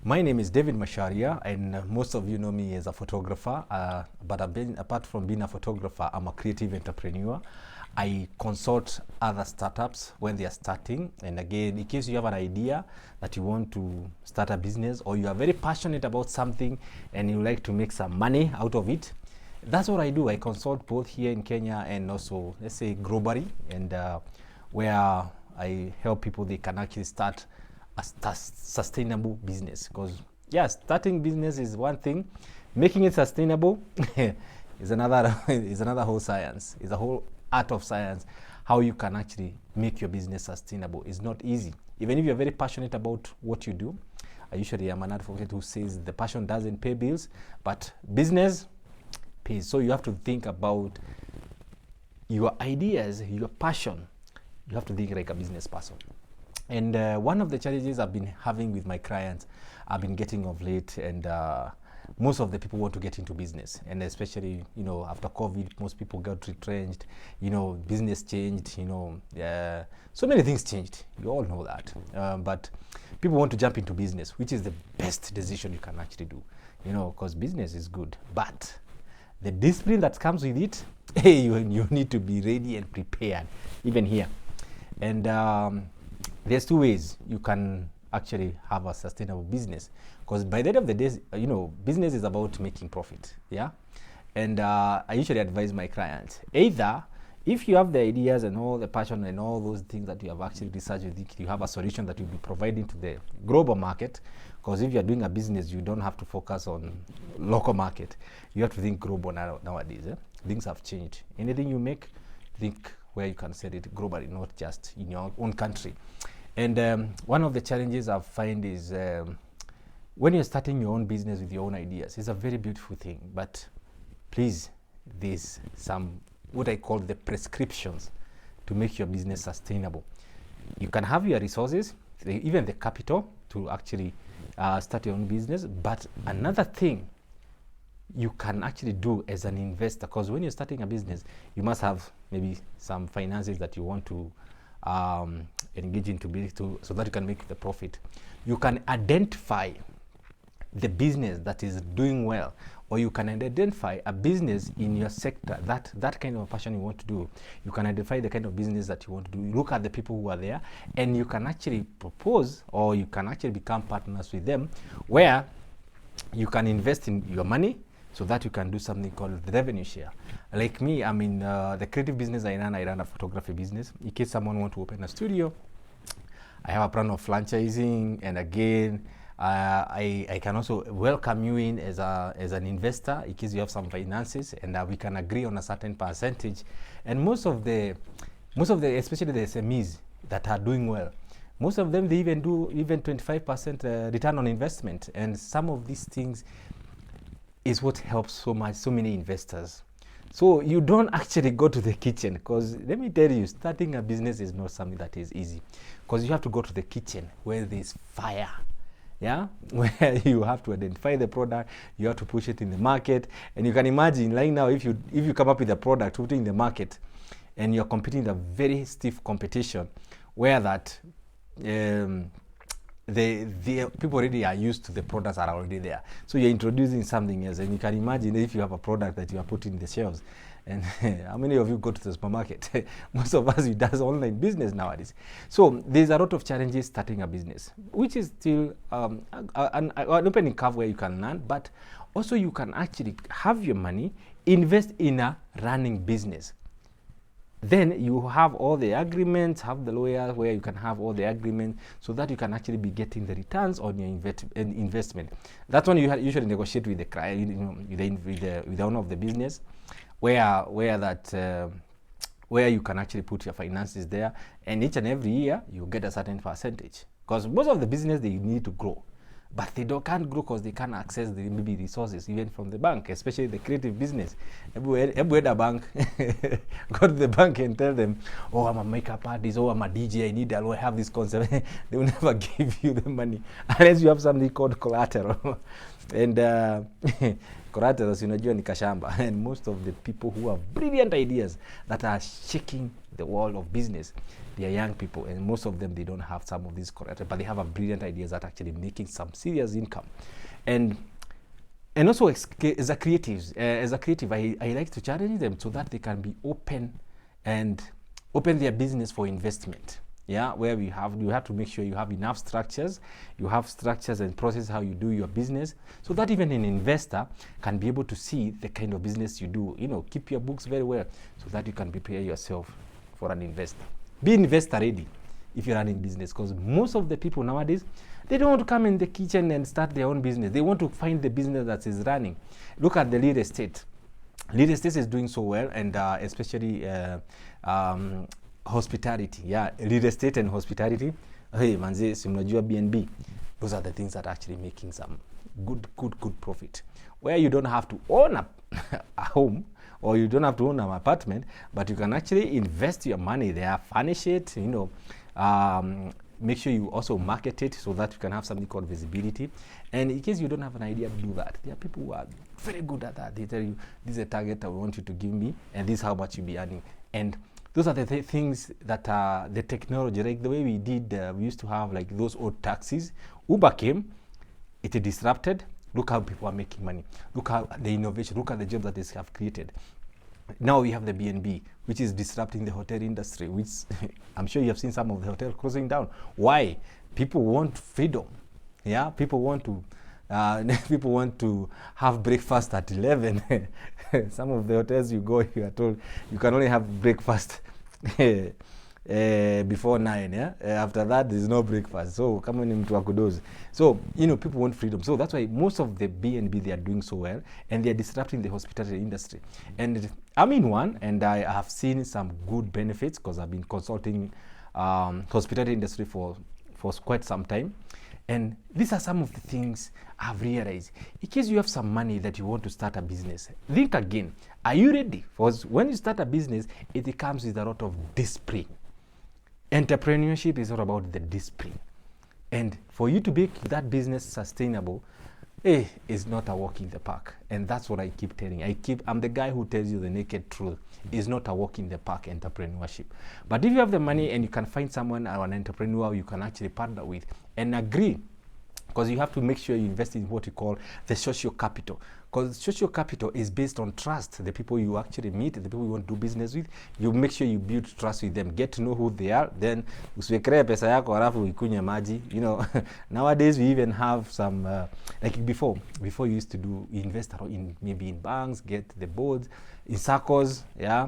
My name is David Masharia, and most of you know me as a photographer. But apart from being a photographer, I'm a creative entrepreneur. I consult other startups when they are starting. And again, in case you have an idea that you want to start a business, or you are very passionate about something and you like to make some money out of it, that's what I do. I consult both here in Kenya and also, let's say, globally, and where I help people, they can actually start a sustainable business. Because starting business is one thing, making it sustainable is another whole science. It's a whole art of science. How you can actually make your business sustainable is not easy. Even if you're very passionate about what you do, I usually am an advocate who says the passion doesn't pay bills, but business pays. So you have to think about your ideas, your passion. You have to think like a business person. And one of the challenges I've been having with my clients, I've been getting of late, and most of the people want to get into business, and especially, after COVID, most people got retrenched, business changed, so many things changed. You all know that. But people want to jump into business, which is the best decision you can actually do, because business is good. But the discipline that comes with it, you need to be ready and prepared, even here. And there's two ways you can actually have a sustainable business, because by the end of the day, business is about making profit. And I usually advise my clients, either if you have the ideas and all the passion and all those things that you have actually researched, you have a solution that you'll be providing to the global market. Because if you're doing a business, you don't have to focus on local market. You have to think global nowadays. Things have changed. Anything you make, think where you can sell it globally, not just in your own country. And one of the challenges I find is when you're starting your own business with your own ideas, it's a very beautiful thing. But please, there's some, what I call the prescriptions to make your business sustainable. You can have your resources, even the capital to actually start your own business. But another thing you can actually do as an investor, because when you're starting a business, you must have maybe some finances that you want to engage into so that you can make the profit. You can identify the business that is doing well, or you can identify a business in your sector that kind of passion you want to do. You can identify the kind of business that you want to do. You look at the people who are there, and you can actually propose, or you can actually become partners with them, where you can invest in your money so that you can do something called the revenue share. Like me, I'm in the creative business I run a photography business. In case someone wants to open a studio, I have a plan of franchising, and again, I can also welcome you in as an investor in case you have some finances, and we can agree on a certain percentage. And most of the especially the SMEs that are doing well, most of them, they even do 25% return on investment. And some of these things is what helps so many investors. So you don't actually go to the kitchen, because let me tell you, starting a business is not something that is easy, because you have to go to the kitchen where there's fire, where you have to identify the product, you have to push it in the market. And you can imagine, like now, if you come up with a product, put it in the market, and you're competing in a very stiff competition, where that the people already are used to the products are already there. So you're introducing something else, and you can imagine if you have a product that you are putting in the shelves. And how many of you go to the supermarket? Most of us, we does online business nowadays. So there's a lot of challenges starting a business, which is still an opening curve where you can learn, but also you can actually have your money, invest in a running business. Then you have all the agreements, have the lawyers where you can have all the agreements, so that you can actually be getting the returns on your investment. That's when you usually negotiate with the client, with the owner of the business, where you can actually put your finances there, and each and every year you get a certain percentage. Because most of the business, they need to grow, but they can't grow because they can't access the maybe resources even from the bank, especially the creative business. Everywhere the bank, go to the bank and tell them, oh, I'm a makeup artist, oh, I'm a DJ, I have this concept. They will never give you the money unless you have something called collateral. And collaterals, unajua ni kashamba. And most of the people who have brilliant ideas that are shaking the world of business, they are young people, and most of them, they don't have some of these correct, but they have a brilliant ideas that actually making some serious income. And also as a creative, I like to challenge them so that they can be open and open their business for investment. Yeah, where you have to make sure you have enough structures, and process how you do your business, so that even an investor can be able to see the kind of business you do. Keep your books very well so that you can prepare yourself for an investor. Be investor ready if you're running business, because most of the people nowadays, they don't want to come in the kitchen and start their own business. They want to find the business that is running. Look at the real estate. Real estate is doing so well, and especially hospitality. Yeah, real estate and hospitality. Hey, manze, si mnajua BNB. Those are the things that are actually making some good profit. Where you don't have to own a home, or you don't have to own an apartment, but you can actually invest your money there, furnish it, make sure you also market it so that you can have something called visibility. And in case you don't have an idea to do that, there are people who are very good at that. They tell you, this is a target I want you to give me, and this is how much you'll be earning. And those are the things that the technology, like the way we did, we used to have like those old taxis. Uber came, it disrupted. Look how people are making money. Look how the innovation, look at the jobs that they have created. Now we have the BNB, which is disrupting the hotel industry, which I'm sure you have seen some of the hotels closing down. Why? People want freedom. Yeah, people want to have breakfast at 11. Some of the hotels you go, you are told you can only have breakfast before 9. Yeah, after that there's no breakfast. So come on into akudozi. So people want freedom. So that's why most of the BNB, they are doing so well, and they are disrupting the hospitality industry. And I'm in one, and I have seen some good benefits because I've been consulting hospitality industry for quite some time. And these are some of the things I've realized. In case you have some money that you want to start a business, think again. Are you ready? Because when you start a business, it comes with a lot of discipline. Entrepreneurship is all about the discipline. And for you to make that business sustainable, is not a walk in the park. And that's what I keep telling. I'm the guy who tells you the naked truth. It's not a walk in the park, entrepreneurship. But if you have the money and you can find someone or an entrepreneur you can actually partner with and agree, because you have to make sure you invest in what you call the social capital. Because social capital is based on trust. The people you actually meet, the people you want to do business with, you make sure you build trust with them, get to know who they are, then usiwekee pesa yako halafu ikunywe maji. Nowadays we even have some like before you used to do invest in maybe in banks, get the boards in circles. Yeah,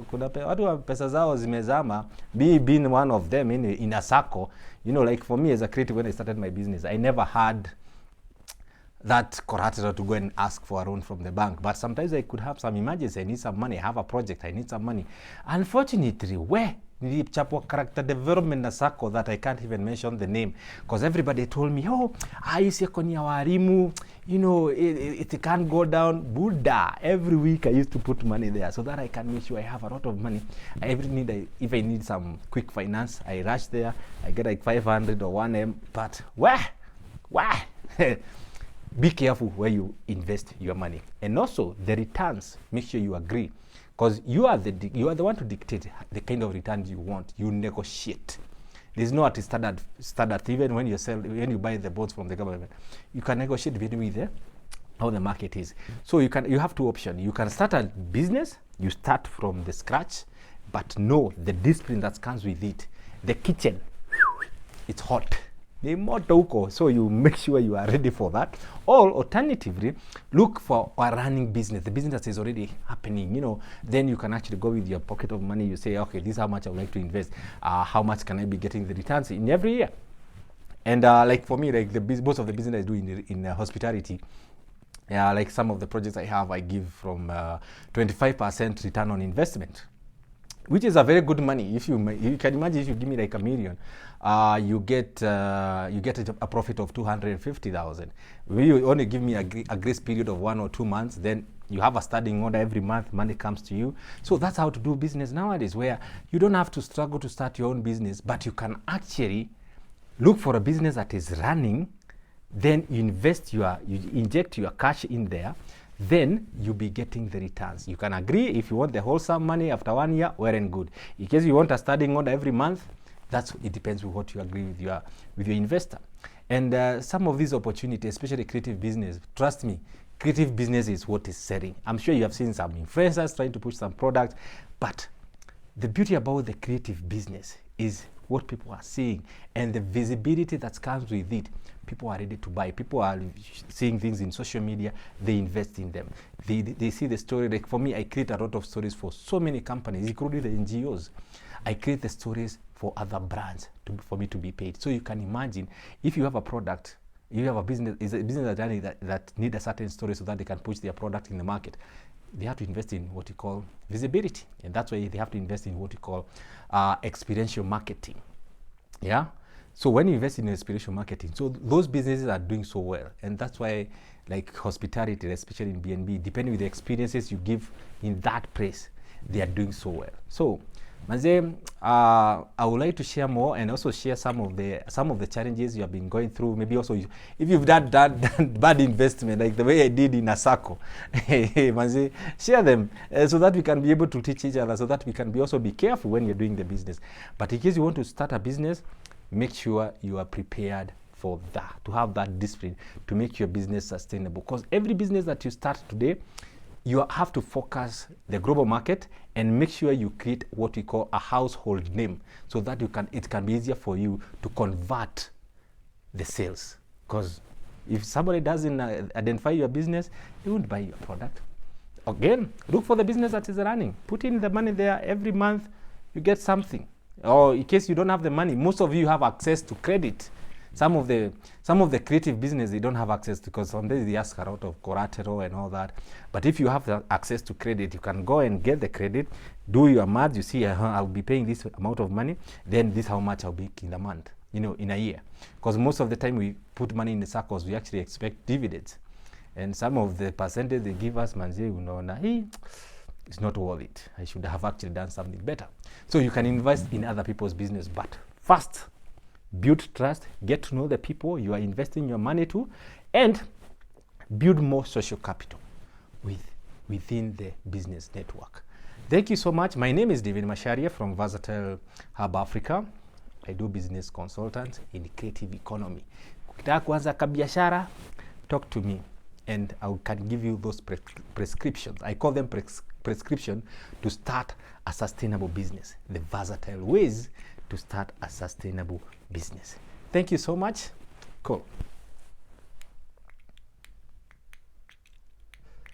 kuna watu pesa zao zimezama, being one of them in a circle. Like for me as a creative, when I started my business, I never had that collateral to go and ask for a loan from the bank. But sometimes I could have some emergency. I need some money. I have a project. I need some money. Unfortunately, nilichapwa character development na sako that I can't even mention the name, because everybody told me, aisi kwenye warimu, it can't go down. Buddha. Every week I used to put money there so that I can make sure I have a lot of money. If I need some quick finance, I rush there. I get like 500 or 1M. But where? Be careful where you invest your money, and also the returns. Make sure you agree, because you are the one to dictate the kind of returns you want. You negotiate. There's no at standard. Even when you buy the bonds from the government, you can negotiate with how the market is. So you have two options. You can start a business. You start from the scratch, but know the discipline that comes with it. The kitchen, it's hot. So you make sure you are ready for that. Or alternatively, look for a running business, the business that is already happening. Then you can actually go with your pocket of money. You say, okay, this is how much I would like to invest. How much can I be getting the returns in every year? And like for me, like most of the business I do in hospitality, like some of the projects I have, I give from 25% return on investment, which is a very good money. If you can imagine, if you give me like $1 million, you get a profit of 250,000. You only give me a grace period of 1 or 2 months, then you have a standing order every month. Money comes to you. So that's how to do business nowadays, where you don't have to struggle to start your own business, but you can actually look for a business that is running. Then you inject your cash in there. then you'll be getting the returns. You can agree if you want the wholesome money after 1 year, well and good. In case you want a standing order every month, it depends with what you agree with your investor. And some of these opportunities, especially creative business, trust me, creative business is what is selling. I'm sure you have seen some influencers trying to push some products, but the beauty about the creative business is what people are seeing and the visibility that comes with it. People are ready to buy. People are seeing things in social media. They invest in them. They see the story. Like for me, I create a lot of stories for so many companies, including the NGOs. I create the stories for other brands for me to be paid. So you can imagine if you have a product, you have a business, is a business that need a certain story so that they can push their product in the market. They have to invest in what you call visibility, and that's why they have to invest in what you call experiential marketing. Yeah. So when you invest in experiential marketing, so those businesses are doing so well, and that's why, like hospitality, especially in BNB, depending on the experiences you give in that place, they are doing so well. So, Manze, I would like to share more and also share some of the challenges you have been going through. Maybe also if you've done bad investment, like the way I did in Asako, Manze, share them so that we can be able to teach each other, so that we can also be careful when you're doing the business. But in case you want to start a business, make sure you are prepared for that, to have that discipline, to make your business sustainable. Because every business that you start today, you have to focus the global market and make sure you create what we call a household name, so that it can be easier for you to convert the sales. Because if somebody doesn't identify your business, they won't buy your product. Again, look for the business that is running. Put in the money there every month, you get something. Or in case you don't have the money, most of you have access to credit. Some of the creative business, they don't have access because sometimes they ask a lot of collateral and all that. But if you have the access to credit, you can go and get the credit, do your math, you see, I'll be paying this amount of money, then this how much I'll be in a month, in a year. Because most of the time we put money in the circles, we actually expect dividends. And some of the percentage they give us, it's not worth it. I should have actually done something better. So you can invest in other people's business, but first, build trust, get to know the people you are investing your money to, and build more social capital within the business network. Thank you so much. My name is David Masharia from Versatile Hub Africa. I do business consultant in the creative economy. Ukitaka kuanza kabiashara, talk to me and I can give you those prescriptions. I call them prescription to start a sustainable business. The versatile ways to start a sustainable business. Thank you so much. Cool.